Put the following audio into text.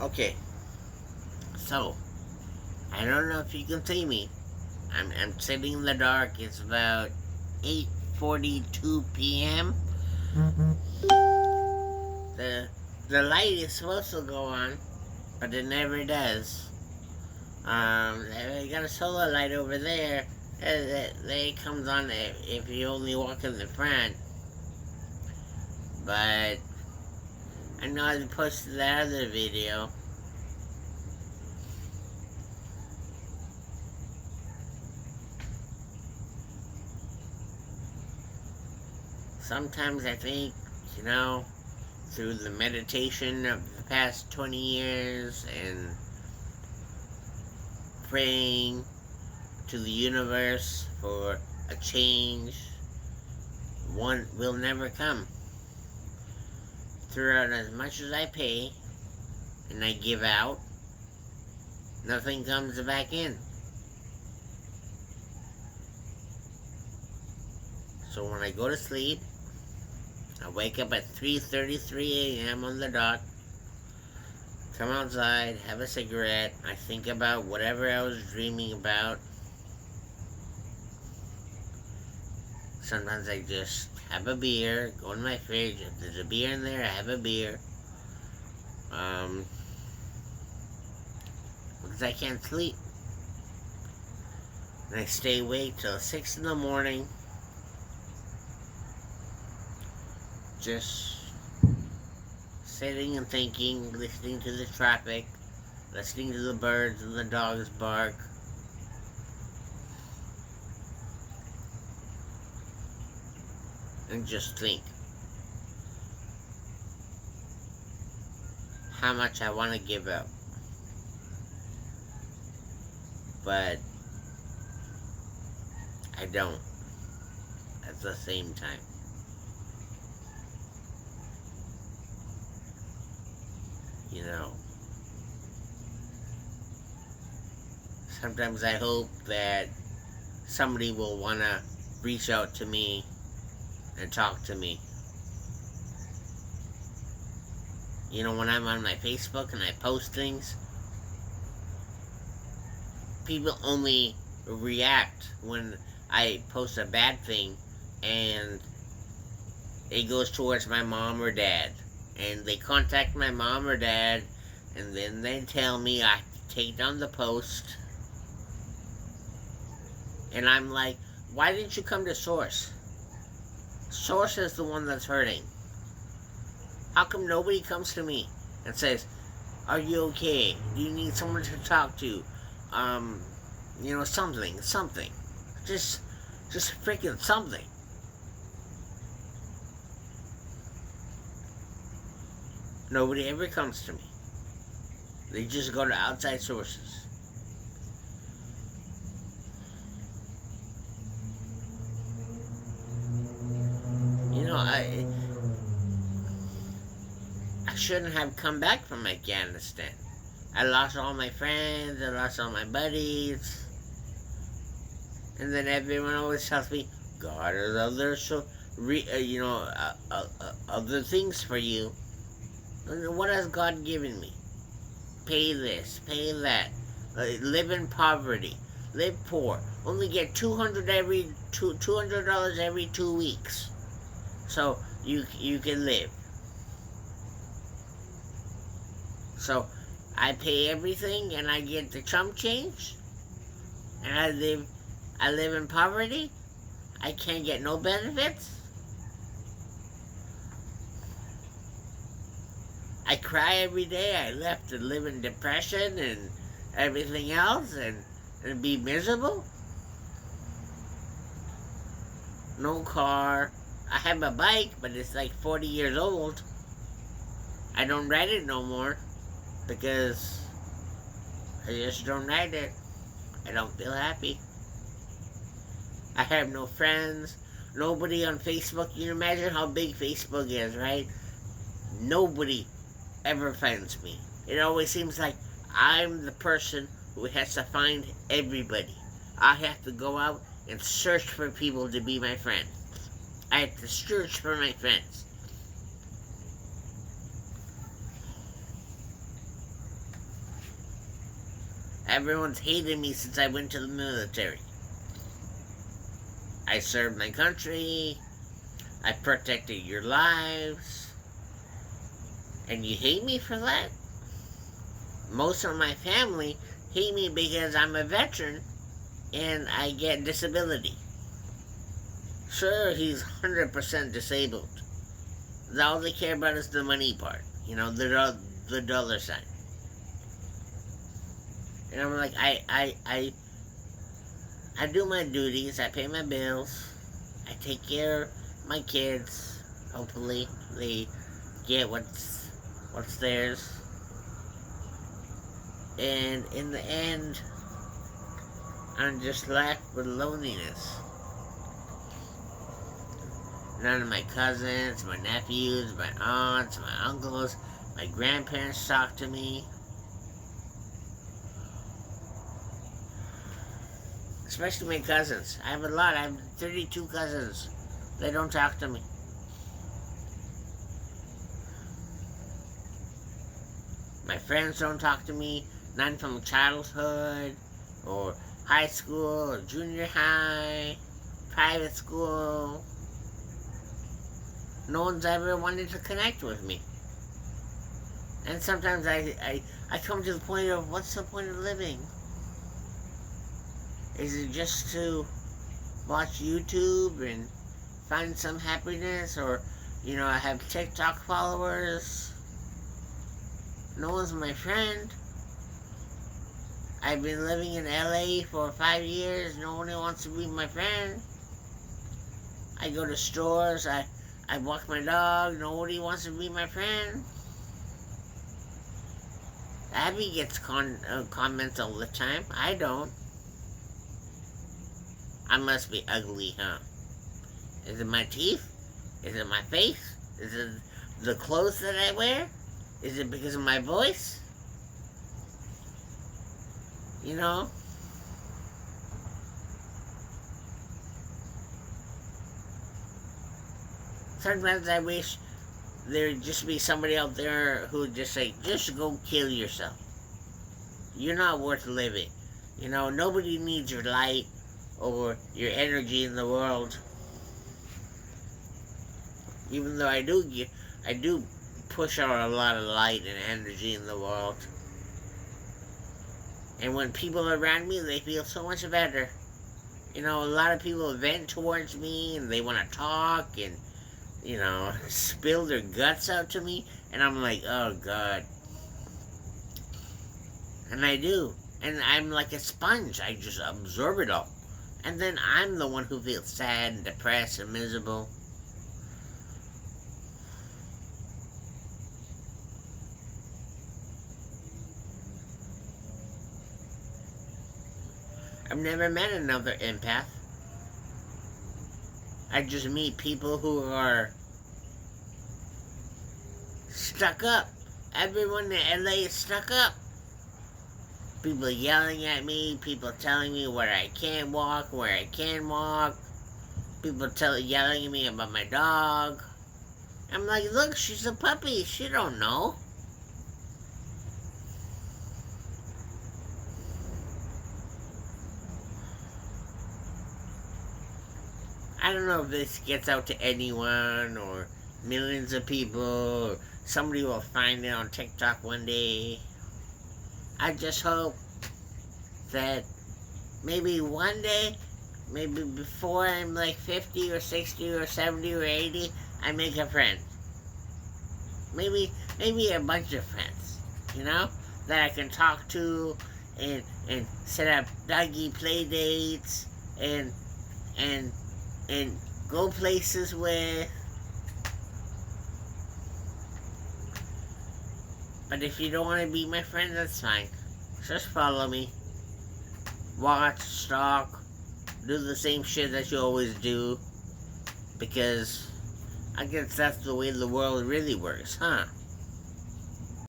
Okay, so I don't know if you can see me. I'm sitting in the dark. It's about 8:42 p.m. The the light is supposed to go on, but it never does. They got a solar light over there. It comes on if you only walk in the front. But I know I posted that other video. Sometimes I think, you know, through the meditation of the past 20 years and praying to the universe for a change, one will never come. Throughout as much as I pay and I give out, nothing comes back in. So when I go to sleep, I wake up at 3:33 a.m. on the dot, come outside, have a cigarette, I think about whatever I was dreaming about. Sometimes I just have a beer, go in my fridge, if there's a beer in there, I have a beer. Because I can't sleep. And I stay awake till 6 in the morning, just sitting and thinking, listening to the traffic, listening to the birds and the dogs bark. And just think how much I want to give up. But I don't at the same time. You know, sometimes I hope that somebody will want to reach out to me and talk to me. You know, when I'm on my Facebook and I post things, people only react when I post a bad thing and it goes towards my mom or dad. And they contact my mom or dad and then they tell me I take down the post. And I'm like, why didn't you come to Source? Source is the one that's hurting. How come nobody comes to me and says, are you okay? Do you need someone to talk to? You know, something. Just freaking something. Nobody ever comes to me. They just go to outside sources. You know, I shouldn't have come back from Afghanistan. I lost all my friends, I lost all my buddies. And then everyone always tells me, God has other, other things for you. What has God given me? Pay this, pay that. Live in poverty. Live poor. Only get $200 every 2 weeks. So you can live. So I pay everything and I get the chump change. And I live in poverty. I can't get no benefits. I cry every day. I left to live in depression and everything else and be miserable. No car. I have a bike, but it's like 40 years old. I don't ride it no more because I just don't ride it. I don't feel happy. I have no friends. Nobody on Facebook. You can imagine how big Facebook is, right? Nobody ever finds me. It always seems like I'm the person who has to find everybody. I have to go out and search for people to be my friend. I have to search for my friends. Everyone's hated me since I went to the military. I served my country. I protected your lives. And you hate me for that? Most of my family hate me because I'm a veteran and I get disability. Sure, he's 100% disabled. All they care about is the money part. You know, the dollar sign. And I'm like, I do my duties. I pay my bills. I take care of my kids. Hopefully, they get what's theirs. And in the end, I'm just left with loneliness. None of my cousins, my nephews, my aunts, my uncles, my grandparents talk to me. Especially my cousins. I have a lot. I have 32 cousins. They don't talk to me. My friends don't talk to me. None from childhood, or high school, or junior high, private school. No one's ever wanted to connect with me. And sometimes I come to the point of, what's the point of living? Is it just to watch YouTube and find some happiness? Or, you know, I have TikTok followers. No one's my friend. I've been living in LA for 5 years. Nobody wants to be my friend. I go to stores. I walk my dog. Nobody wants to be my friend. Abby gets comments all the time. I don't. I must be ugly, huh? Is it my teeth? Is it my face? Is it the clothes that I wear? Is it because of my voice? You know? Sometimes I wish there'd just be somebody out there who'd just say, just go kill yourself. You're not worth living. You know, nobody needs your light or your energy in the world. Even though I do push out a lot of light and energy in the world. And when people are around me, they feel so much better. You know, a lot of people vent towards me and they want to talk and, you know, spill their guts out to me. And I'm like, oh God. And I do. And I'm like a sponge. I just absorb it all. And then I'm the one who feels sad and depressed and miserable. I've never met another empath. I just meet people who are stuck up. Everyone in LA is stuck up. People yelling at me, people telling me where I can't walk, where I can walk. People yelling at me about my dog. I'm like, look, she's a puppy. She don't know. I don't know if this gets out to anyone or millions of people or somebody will find it on TikTok one day. I just hope that maybe one day, maybe before I'm like 50 or 60 or 70 or 80, I make a friend. Maybe a bunch of friends, you know, that I can talk to and set up doggy play dates and go places with. But if you don't want to be my friend, that's fine. Just follow me. Watch, stalk, do the same shit that you always do. Because I guess that's the way the world really works, huh?